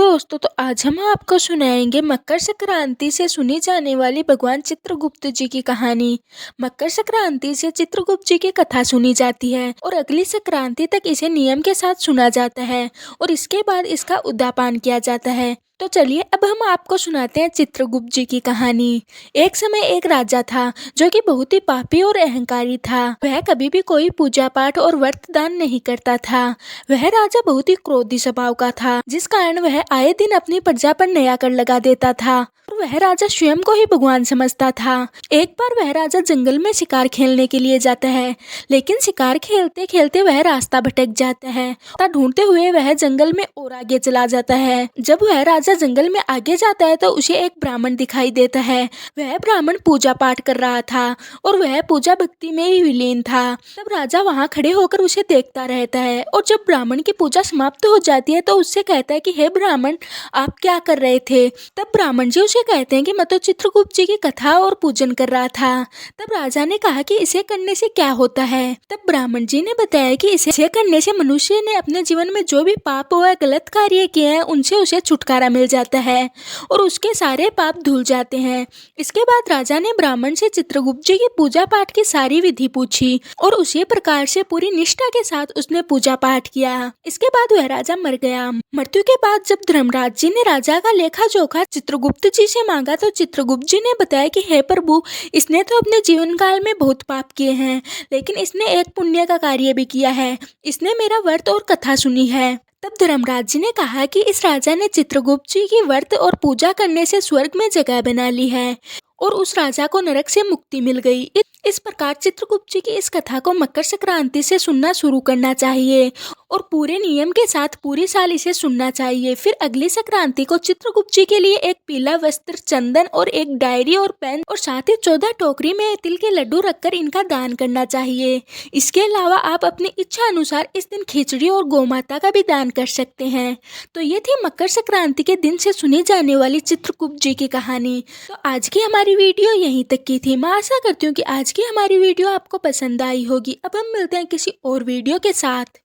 दोस्तों, तो आज हम आपको सुनाएंगे मकर संक्रांति से सुनी जाने वाली भगवान चित्रगुप्त जी की कहानी। मकर संक्रांति से चित्रगुप्त जी की कथा सुनी जाती है और अगली संक्रांति तक इसे नियम के साथ सुना जाता है और इसके बाद इसका उद्यापन किया जाता है। तो चलिए अब हम आपको सुनाते हैं चित्रगुप्त जी की कहानी। एक समय एक राजा था जो कि बहुत ही पापी और अहंकारी था। वह कभी भी कोई पूजा पाठ और व्रत दान नहीं करता था। वह राजा बहुत ही क्रोधी स्वभाव का था, जिस कारण वह आए दिन अपनी प्रजा पर नया कर लगा देता था और वह राजा स्वयं को ही भगवान समझता था। एक बार वह राजा जंगल में शिकार खेलने के लिए जाता है, लेकिन शिकार खेलते खेलते वह रास्ता भटक जाता है। ढूंढते हुए वह जंगल में और आगे चला जाता है। जब वह राजा जंगल में आगे जाता है तो उसे एक ब्राह्मण दिखाई देता है। वह ब्राह्मण पूजा पाठ कर रहा था और वह पूजा भक्ति में ही विलीन था। तब राजा वहां खड़े होकर उसे देखता रहता है और जब ब्राह्मण की पूजा समाप्त हो जाती है तो उससे कहता है कि हे ब्राह्मण, आप क्या कर रहे थे? तब ब्राह्मण जी उसे कहते हैं कि मैं तो चित्रगुप्त जी की कथा और पूजन कर रहा था। तब राजा ने कहा कि इसे करने से क्या होता है? तब ब्राह्मण जी ने बताया कि इसे करने से मनुष्य ने अपने जीवन में जो भी पाप व गलत कार्य किए हैं उनसे उसे छुटकारा मिल जाता है और उसके सारे पाप धुल जाते हैं। इसके बाद राजा ने ब्राह्मण से चित्रगुप्त जी की पूजा पाठ की सारी विधि पूछी और उसी प्रकार से पूरी निष्ठा के साथ उसने पूजा पाठ किया। इसके बाद वह राजा मर गया। मृत्यु के बाद जब धर्मराज जी ने राजा का लेखा जोखा चित्रगुप्त जी से मांगा तो चित्रगुप्त जी ने बताया कि हे प्रभु, इसने तो अपने जीवन काल में बहुत पाप किए हैं, लेकिन इसने एक पुण्य का कार्य भी किया है। इसने मेरा व्रत और कथा सुनी है। तब धर्मराज जी ने कहा कि इस राजा ने चित्रगुप्त जी की व्रत और पूजा करने से स्वर्ग में जगह बना ली है और उस राजा को नरक से मुक्ति मिल गई। इस प्रकार चित्रगुप्त जी की इस कथा को मकर संक्रांति से सुनना शुरू करना चाहिए और पूरे नियम के साथ पूरी साल इसे सुनना चाहिए। फिर अगली संक्रांति को चित्रगुप्त जी के लिए एक पीला वस्त्र, चंदन और एक डायरी और पेन और साथ ही 14 टोकरी में तिल के लड्डू रखकर इनका दान करना चाहिए। इसके अलावा आप अपनी इच्छा अनुसार इस दिन खिचड़ी और गौमाता का भी दान कर सकते हैं। तो ये थी मकर संक्रांति के दिन से सुनी जाने वाली चित्रगुप्त जी की कहानी। तो आज की हमारी वीडियो यहीं तक की थी। मैं आशा करती हूँ कि आज की हमारी वीडियो आपको पसंद आई होगी। अब हम मिलते हैं किसी और वीडियो के साथ।